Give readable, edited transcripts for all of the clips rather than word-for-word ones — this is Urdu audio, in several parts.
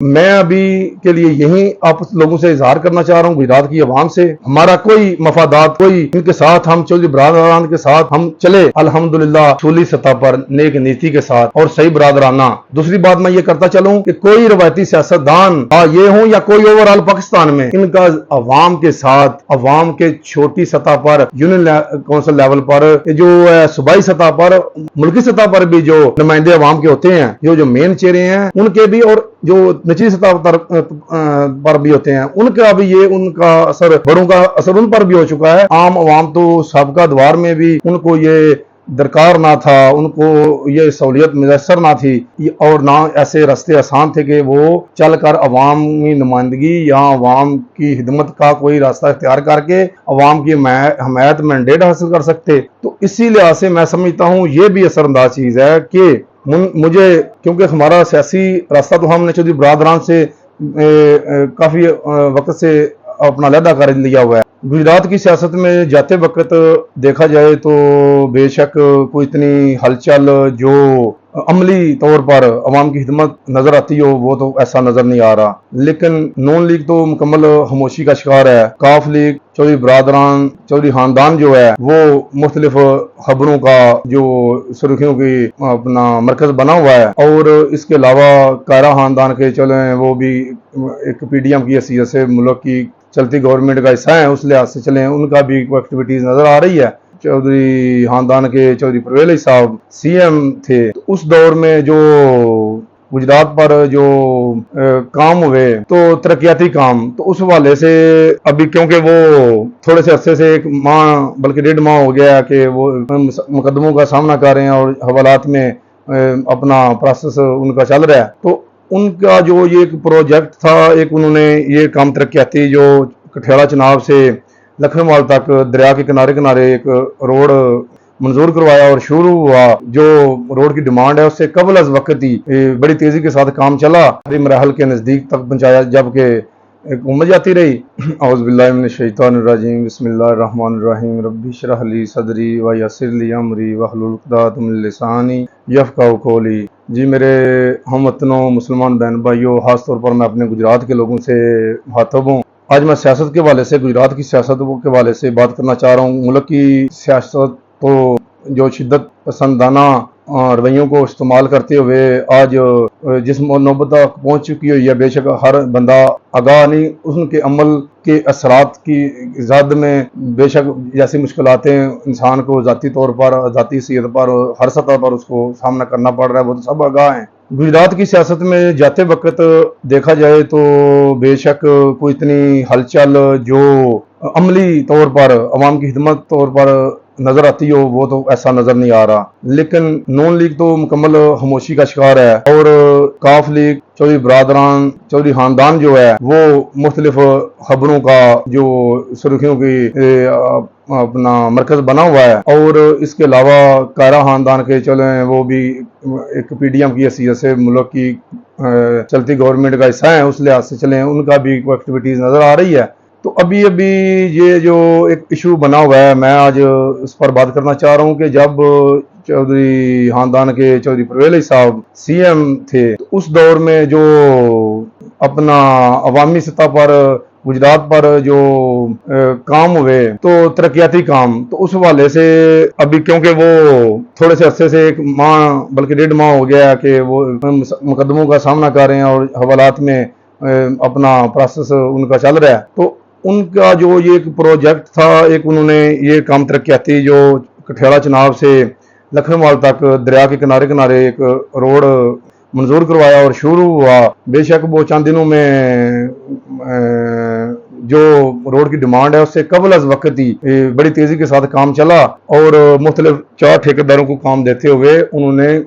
میں ابھی کے لیے یہی آپ لوگوں سے اظہار کرنا چاہ رہا ہوں، گجرات کی عوام سے ہمارا کوئی مفادات کوئی ان کے ساتھ ہم چودھری برادران کے ساتھ ہم چلے الحمدللہ اصولی سطح پر نیک نیتی کے ساتھ اور صحیح برادرانہ۔ دوسری بات میں یہ کرتا چلوں کہ کوئی روایتی سیاستدان یہ ہوں یا کوئی اوورال پاکستان میں، ان کا عوام کے ساتھ، عوام کے چھوٹی سطح پر، یونین کونسل لیول پر، جو صوبائی سطح پر، ملکی سطح پر بھی جو نمائندے عوام کے ہوتے ہیں، جو مین چہرے ہیں ان کے بھی، اور جو نچلی سطح پر بھی ہوتے ہیں ان کا بھی، یہ ان کا اثر، بڑوں کا اثر ان پر بھی ہو چکا ہے۔ عام عوام تو سابقہ ادوار میں بھی ان کو یہ درکار نہ تھا، ان کو یہ سہولیت میسر نہ تھی، اور نہ ایسے راستے آسان تھے کہ وہ چل کر عوامی نمائندگی یا عوام کی خدمت کا کوئی راستہ اختیار کر کے عوام کی حمایت مینڈیٹ حاصل کر سکتے۔ تو اسی لحاظ سے میں سمجھتا ہوں یہ بھی اثر انداز چیز ہے کہ مجھے، کیونکہ ہمارا سیاسی راستہ تو ہم نے چودھری برادران سے کافی وقت سے اپنا علیحدہ کر لیا ہوا ہے۔ گجرات کی سیاست میں جاتے وقت دیکھا جائے تو بے شک کوئی اتنی ہلچل جو عملی طور پر عوام کی خدمت نظر آتی ہو وہ تو ایسا نظر نہیں آ رہا، لیکن نون لیگ تو مکمل خاموشی کا شکار ہے۔ کاف لیگ، چودھری برادران، چودھری خاندان جو ہے وہ مختلف خبروں کا جو سرخیوں کی اپنا مرکز بنا ہوا ہے، اور اس کے علاوہ قائرہ خاندان کے چلیں وہ بھی ایک پی ڈی ایم کی حیثیت سے ملک کی چلتی گورنمنٹ کا حصہ ہیں، اس لحاظ سے چلیں ان کا بھی ایکٹیویٹیز نظر آ رہی ہے۔ چودھری خاندان کے چودھری پرویز علی صاحب سی ایم تھے، اس دور میں جو گجرات پر جو کام ہوئے تو ترقیاتی کام، تو اس حوالے سے ابھی کیونکہ وہ تھوڑے سے عرصے سے، ایک ماہ بلکہ 1.5 ماہ ہو گیا کہ وہ مقدموں کا سامنا کر رہے ہیں اور حوالات میں اپنا پروسیس ان کا چل رہا ہے، تو ان کا جو یہ ایک پروجیکٹ تھا، ایک انہوں نے یہ کام ترقیاتی جو کٹھیاڑا چناب سے لکھنوال تک دریا کے کنارے کنارے ایک روڈ منظور کروایا اور شروع ہوا، جو روڈ کی ڈیمانڈ ہے اس سے قبل از وقت ہی بڑی تیزی کے ساتھ کام چلا، ہری مراحل کے نزدیک تک پہنچایا، جبکہ حکومت جاتی رہی۔ اعوذ باللہ من الشیطان الرجیم، بسم اللہ الرحمن الرحیم، رب اشرح لی صدری ویسر لی امری واحلل عقدۃ من لسانی یفقہوا قولی۔ جی میرے ہم وطنوں، مسلمان بہن بھائیوں، خاص طور پر میں اپنے گجرات کے لوگوں سے مخاطب ہوں۔ آج میں سیاست کے حوالے سے، گجرات کی سیاست کے حوالے سے بات کرنا چاہ رہا ہوں۔ ملک کی سیاست تو جو شدت پسندانہ رویوں کو استعمال کرتے ہوئے آج جس نوبت تک پہنچ چکی ہوئی ہے، بے شک ہر بندہ آگاہ نہیں، ان کے عمل کے اثرات کی زد میں بے شک جیسی مشکلاتیں انسان کو ذاتی طور پر، ذاتی صحت پر، ہر سطح پر اس کو سامنا کرنا پڑ رہا ہے، وہ تو سب آگاہ ہیں۔ گجرات کی سیاست میں جاتے وقت دیکھا جائے تو بے شک کوئی اتنی ہلچل جو عملی طور پر عوام کی خدمت طور پر نظر آتی ہو وہ تو ایسا نظر نہیں آ رہا، لیکن نون لیگ تو مکمل خاموشی کا شکار ہے، اور کاف لیگ، چودھری برادران، چودھری خاندان جو ہے وہ مختلف خبروں کا جو سرخیوں کی اپنا مرکز بنا ہوا ہے، اور اس کے علاوہ قائرہ خاندان کے چلیں وہ بھی ایک پی ڈی ایم کی حیثیت سے ملک کی چلتی گورنمنٹ کا حصہ ہیں، اس لحاظ سے چلیں ان کا بھی ایکٹیویٹیز نظر آ رہی ہے۔ تو ابھی یہ جو ایک ایشو بنا ہوا ہے، میں آج اس پر بات کرنا چاہ رہا ہوں کہ جب چودھری خاندان کے چودھری پرویز علی صاحب سی ایم تھے، اس دور میں جو اپنا عوامی سطح پر گجرات پر جو کام ہوئے تو ترقیاتی کام، تو اس حوالے سے ابھی کیونکہ وہ تھوڑے سے عرصے سے، ایک ماہ بلکہ 1.5 ماہ ہو گیا کہ وہ مقدموں کا سامنا کر رہے ہیں اور حوالات میں اپنا پروسیس ان کا چل رہا ہے، تو ان کا جو یہ ایک پروجیکٹ تھا، ایک انہوں نے یہ کام ترقیاتی جو کٹھیاڑا چناب سے لکھنوال تک دریا کے کنارے کنارے ایک روڈ منظور کروایا اور شروع ہوا، بے شک وہ چند دنوں میں جو روڈ کی ڈیمانڈ ہے اس سے قبل از وقت ہی بڑی تیزی کے ساتھ کام چلا، اور مختلف 4 ٹھیکیداروں کو کام دیتے ہوئے انہوں نے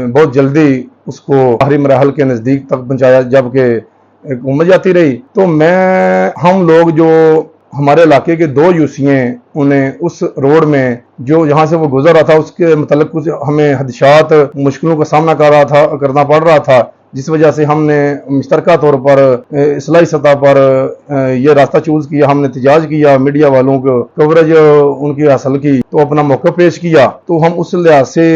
بہت جلدی اس کو ہری مراحل کے نزدیک تک پہنچایا، جبکہ حکومت جاتی رہی۔ تو ہم لوگ جو ہمارے علاقے کے 2 یوسی ہیں، انہیں اس روڈ میں جو جہاں سے وہ گزر رہا تھا اس کے متعلق کچھ ہمیں خدشات، مشکلوں کا سامنا کرنا پڑ رہا تھا، جس وجہ سے ہم نے مشترکہ طور پر اصلاحی سطح پر یہ راستہ چوز کیا، ہم نے احتجاج کیا، میڈیا والوں کو کوریج ان کی حاصل کی تو اپنا موقع پیش کیا۔ تو ہم اس لحاظ سے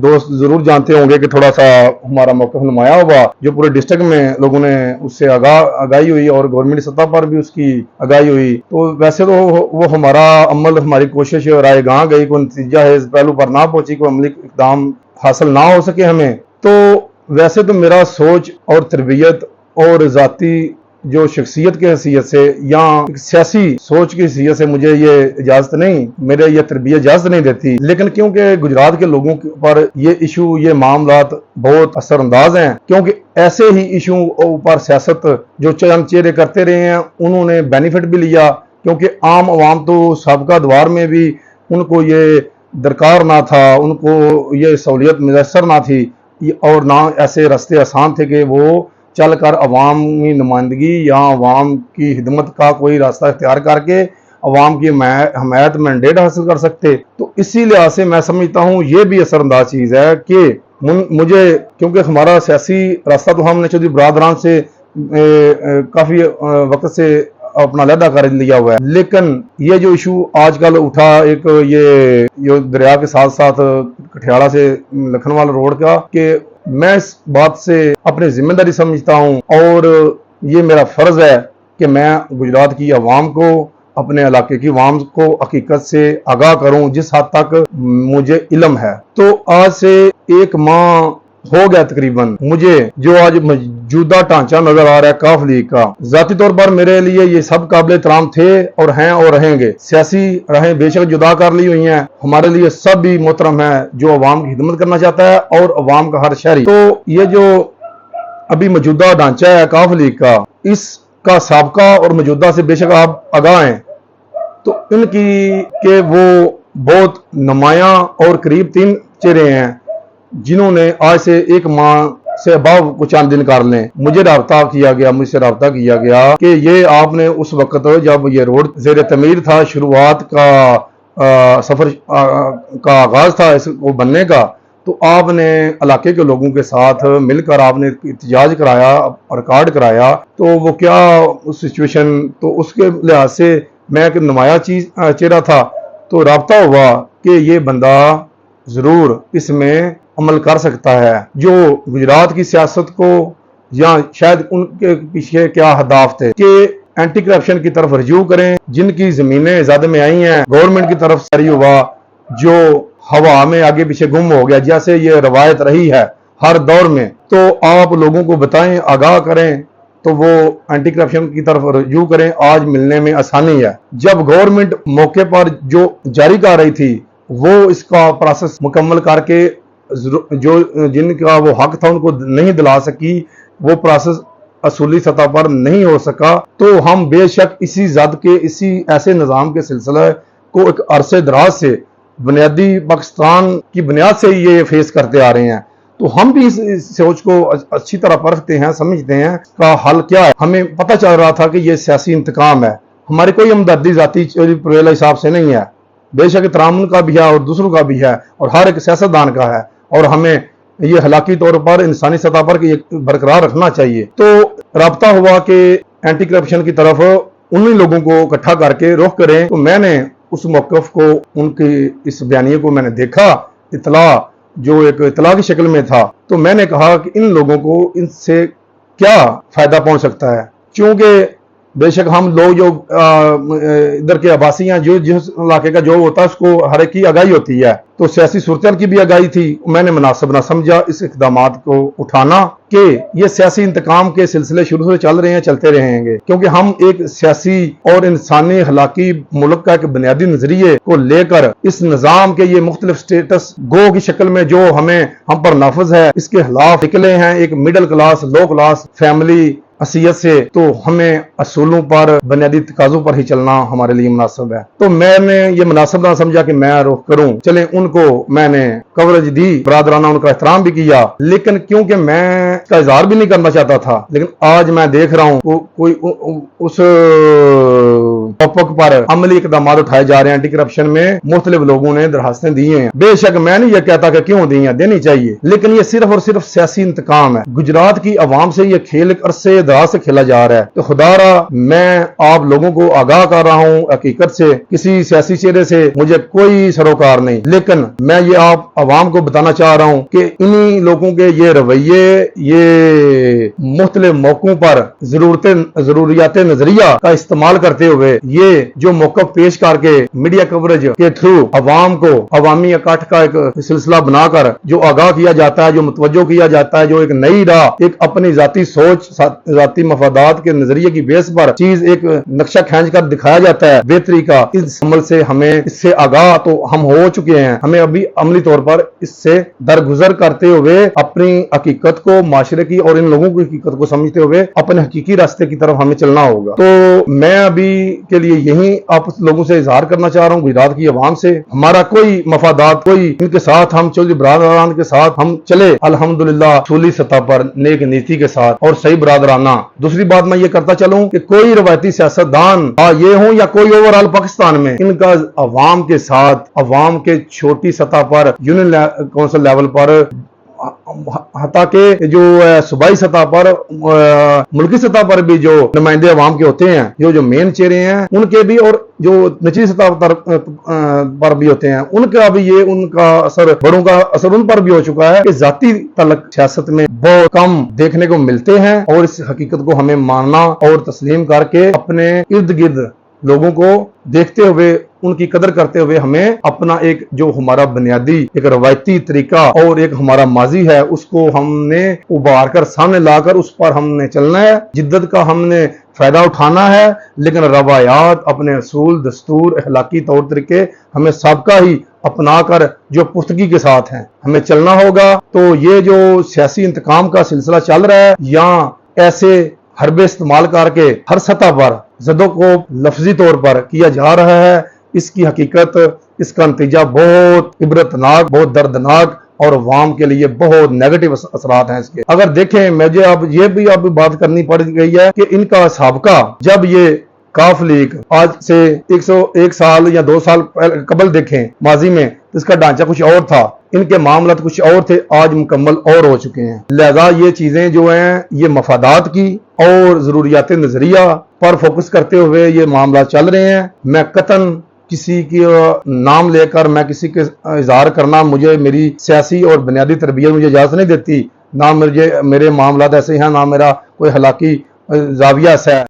دوست ضرور جانتے ہوں گے کہ تھوڑا سا ہمارا موقف نمایاں ہوا، جو پورے ڈسٹرکٹ میں لوگوں نے اس سے آگاہی ہوئی اور گورنمنٹ سطح پر بھی اس کی آگاہی ہوئی۔ تو ویسے تو وہ ہمارا عمل، ہماری کوشش رائے گاں گئی، کوئی نتیجہ ہے اس پہلو پر نہ پہنچی، کوئی عملی اقدام حاصل نہ ہو سکے ہمیں۔ تو ویسے تو میرا سوچ اور تربیت اور ذاتی جو شخصیت کی حیثیت سے یا سیاسی سوچ کی حیثیت سے مجھے یہ اجازت نہیں، میرے یہ تربیت اجازت نہیں دیتی، لیکن کیونکہ گجرات کے لوگوں پر یہ ایشو، یہ معاملات بہت اثر انداز ہیں، کیونکہ ایسے ہی ایشو اوپر سیاست جو چند چہرے کرتے رہے ہیں انہوں نے بینیفٹ بھی لیا، کیونکہ عام عوام تو سابقہ ادوار میں بھی ان کو یہ درکار نہ تھا، ان کو یہ سہولیت میسر نہ تھی، اور نہ ایسے راستے آسان تھے کہ وہ چل کر عوامی نمائندگی یا عوام کی خدمت کا کوئی راستہ اختیار کر کے عوام کی حمایت مینڈیٹ حاصل کر سکتے۔ تو اسی لحاظ سے میں سمجھتا ہوں یہ بھی اثر انداز چیز ہے کہ مجھے، کیونکہ ہمارا سیاسی راستہ تو ہم نے چودھری برادران سے کافی وقت سے اپنا علیحدہ کر لیا ہوا ہے، لیکن یہ جو ایشو آج کل اٹھا، ایک یہ دریا کے ساتھ ساتھ کٹھیاڑا سے لکھنوال روڈ کا، کہ میں اس بات سے اپنی ذمہ داری سمجھتا ہوں اور یہ میرا فرض ہے کہ میں گجرات کی عوام کو، اپنے علاقے کی عوام کو حقیقت سے آگاہ کروں جس حد تک مجھے علم ہے۔ تو آج سے 1 ماہ ہو گیا تقریباً، مجھے جو آج موجودہ ڈھانچہ نظر آ رہا ہے کاف لیگ کا، ذاتی طور پر میرے لیے یہ سب قابل احترام تھے اور ہیں اور رہیں گے۔ سیاسی راہیں بے شک جدا کر لی ہوئی ہیں، ہمارے لیے سب بھی محترم ہے جو عوام کی خدمت کرنا چاہتا ہے اور عوام کا ہر شہری۔ تو یہ جو ابھی موجودہ ڈھانچہ ہے کاف لیگ کا، اس کا سابقہ اور موجودہ سے بے شک آپ آگاہ ہیں، تو ان کی کہ وہ بہت نمایاں اور قریب 3 چہرے ہیں جنہوں نے آج سے 1 ماہ سے اباؤ کو چند دن کر لیں، مجھ سے رابطہ کیا گیا کہ یہ آپ نے اس وقت جب یہ روڈ زیر تعمیر تھا، شروعات کا سفر کا آغاز تھا اس کو بننے کا، تو آپ نے علاقے کے لوگوں کے ساتھ مل کر آپ نے احتجاج کرایا، ریکارڈ کرایا، تو وہ کیا سچویشن، تو اس کے لحاظ سے میں ایک نمایاں چہرہ تھا، تو رابطہ ہوا کہ یہ بندہ ضرور اس میں عمل کر سکتا ہے، جو گجرات کی سیاست کو، یا شاید ان کے پیچھے کیا اہداف تھے کہ اینٹی کرپشن کی طرف رجوع کریں، جن کی زمینیں زیادہ میں آئی ہیں گورنمنٹ کی طرف ساری ہوا، جو ہوا میں آگے پیچھے گم ہو گیا، جیسے یہ روایت رہی ہے ہر دور میں، تو آپ لوگوں کو بتائیں، آگاہ کریں، تو وہ اینٹی کرپشن کی طرف رجوع کریں، آج ملنے میں آسانی ہے۔ جب گورنمنٹ موقع پر جو جاری کر رہی تھی وہ اس کا پروسیس مکمل کر کے جو جن کا وہ حق تھا ان کو نہیں دلا سکی، وہ پروسیس اصولی سطح پر نہیں ہو سکا، تو ہم بے شک اسی زد کے، اسی ایسے نظام کے سلسلہ کو ایک عرصے دراز سے بنیادی پاکستان کی بنیاد سے یہ فیس کرتے آ رہے ہیں۔ تو ہم بھی اس سوچ کو اچھی طرح پرکھتے ہیں، سمجھتے ہیں کا حل کیا ہے۔ ہمیں پتہ چل رہا تھا کہ یہ سیاسی انتقام ہے، ہماری کوئی ہمدردی ذاتی چودھری پرویز صاحب سے نہیں ہے، بے شک احترام کا بھی ہے اور دوسروں کا بھی ہے اور ہر ایک سیاستدان کا ہے، اور ہمیں یہ اخلاقی طور پر انسانی سطح پر برقرار رکھنا چاہیے۔ تو رابطہ ہوا کہ اینٹی کرپشن کی طرف انہی لوگوں کو اکٹھا کر کے رخ کریں، تو میں نے اس موقف کو، ان کی اس بیانیے کو میں نے دیکھا، جو ایک اطلاع کی شکل میں تھا، تو میں نے کہا کہ ان لوگوں کو ان سے کیا فائدہ پہنچ سکتا ہے، چونکہ بے شک ہم لوگ جو ادھر کے آباسی ہیں، جو جس علاقے کا جو ہوتا ہے اس کو ہر ایک کی آگاہی ہوتی ہے، تو سیاسی صورتحال کی بھی آگاہی تھی، میں نے مناسب نہ سمجھا اس اقدامات کو اٹھانا کہ یہ سیاسی انتقام کے سلسلے شروع سے چل رہے ہیں، چلتے رہیں گے، کیونکہ ہم ایک سیاسی اور انسانی اخلاقی ملک کا ایک بنیادی نظریے کو لے کر اس نظام کے یہ مختلف سٹیٹس گو کی شکل میں جو ہم پر نافذ ہے، اس کے خلاف نکلے ہیں، ایک مڈل کلاس، لو کلاس فیملی حیثیت سے، تو ہمیں اصولوں پر، بنیادی تقاضوں پر ہی چلنا ہمارے لیے مناسب ہے۔ تو میں نے یہ مناسب نہ سمجھا کہ میں رخ کروں، چلیں ان کو میں نے کوریج دی، برادرانہ ان کا احترام بھی کیا، لیکن کیونکہ میں اس کا اظہار بھی نہیں کرنا چاہتا تھا، لیکن آج میں دیکھ رہا ہوں کوئی اس توفق پر عملی اقدامات اٹھائے جا رہے ہیں۔ اینٹی کرپشن میں مختلف لوگوں نے درخواستیں دی ہیں، بے شک میں نہیں یہ کہتا کہ کیوں دی ہیں، دینی چاہیے، لیکن یہ صرف اور صرف سیاسی انتقام ہے۔ گجرات کی عوام سے یہ کھیل ایک عرصے دراز سے کھیلا جا رہا ہے، تو خدا را میں آپ لوگوں کو آگاہ کر رہا ہوں حقیقت سے، کسی سیاسی چہرے سے مجھے کوئی سروکار نہیں، لیکن میں یہ آپ عوام کو بتانا چاہ رہا ہوں کہ انہی لوگوں کے یہ رویے، یہ مختلف موقعوں پر ضروریات نظریہ کا استعمال کرتے ہوئے یہ جو موقف پیش کر کے میڈیا کوریج کے تھرو عوام کو عوامی اکٹھ کا ایک سلسلہ بنا کر جو آگاہ کیا جاتا ہے، جو متوجہ کیا جاتا ہے، جو ایک نئی راہ، ایک اپنی ذاتی سوچ، ذاتی مفادات کے نظریے کی بیس پر چیز ایک نقشہ کھینچ کر دکھایا جاتا ہے بہتری کا، اس عمل سے ہمیں اس سے آگاہ تو ہم ہو چکے ہیں، ہمیں ابھی عملی طور پر اس سے درگزر کرتے ہوئے اپنی حقیقت کو، معاشرے کی اور ان لوگوں کی حقیقت کو سمجھتے ہوئے اپنے حقیقی راستے کی طرف ہمیں چلنا ہوگا۔ تو میں ابھی کے لیے یہی آپ لوگوں سے اظہار کرنا چاہ رہا ہوں، گجرات کی عوام سے، ہمارا کوئی مفادات، کوئی ان کے ساتھ ہم چودھری برادران کے ساتھ ہم چلے الحمدللہ اصولی سطح پر نیک نیتی کے ساتھ اور صحیح برادرانہ۔ دوسری بات میں یہ کرتا چلوں کہ کوئی روایتی سیاستدان یہ ہوں یا کوئی اوورال پاکستان میں، ان کا عوام کے ساتھ، عوام کے چھوٹی سطح پر، یونین کونسل لیول پر، حتیٰ کہ جو صوبائی سطح پر، ملکی سطح پر بھی جو نمائندے عوام کے ہوتے ہیں، جو مین چہرے ہیں ان کے بھی، اور جو نچلی سطح پر بھی ہوتے ہیں ان کا بھی، یہ ان کا اثر، بڑوں کا اثر ان پر بھی ہو چکا ہے کہ ذاتی تعلق سیاست میں بہت کم دیکھنے کو ملتے ہیں، اور اس حقیقت کو ہمیں ماننا اور تسلیم کر کے اپنے ارد گرد لوگوں کو دیکھتے ہوئے، ان کی قدر کرتے ہوئے ہمیں اپنا ایک جو ہمارا بنیادی ایک روایتی طریقہ اور ایک ہمارا ماضی ہے اس کو ہم نے ابھار کر سامنے لا کر اس پر ہم نے چلنا ہے، جدت کا ہم نے فائدہ اٹھانا ہے، لیکن روایات، اپنے اصول، دستور، اخلاقی طور طریقے ہمیں سابقہ ہی اپنا کر جو پختگی کے ساتھ ہیں ہمیں چلنا ہوگا۔ تو یہ جو سیاسی انتقام کا سلسلہ چل رہا ہے یا ایسے حربے استعمال کر کے ہر سطح پر زدوں کو لفظی طور پر کیا جا رہا ہے، اس کی حقیقت، اس کا نتیجہ بہت عبرتناک، بہت دردناک اور عوام کے لیے بہت نیگیٹو اثرات ہیں اس کے۔ اگر دیکھیں، مجھے اب یہ بھی بات کرنی پڑ گئی ہے کہ ان کا سابقہ، جب یہ کاف لیگ آج سے 101 سال یا 2 سال قبل دیکھیں ماضی میں، اس کا ڈھانچہ کچھ اور تھا، ان کے معاملات کچھ اور تھے، آج مکمل اور ہو چکے ہیں۔ لہذا یہ چیزیں جو ہیں یہ مفادات کی اور ضروریات نظریہ پر فوکس کرتے ہوئے یہ معاملات چل رہے ہیں۔ میں قطعاً کسی کی نام لے کر میں کسی کے اظہار کرنا، مجھے میری سیاسی اور بنیادی تربیت مجھے اجازت نہیں دیتی، نہ میرے معاملات ایسے ہیں، نہ میرا کوئی اخلاقی زاویہ ایسا ہے۔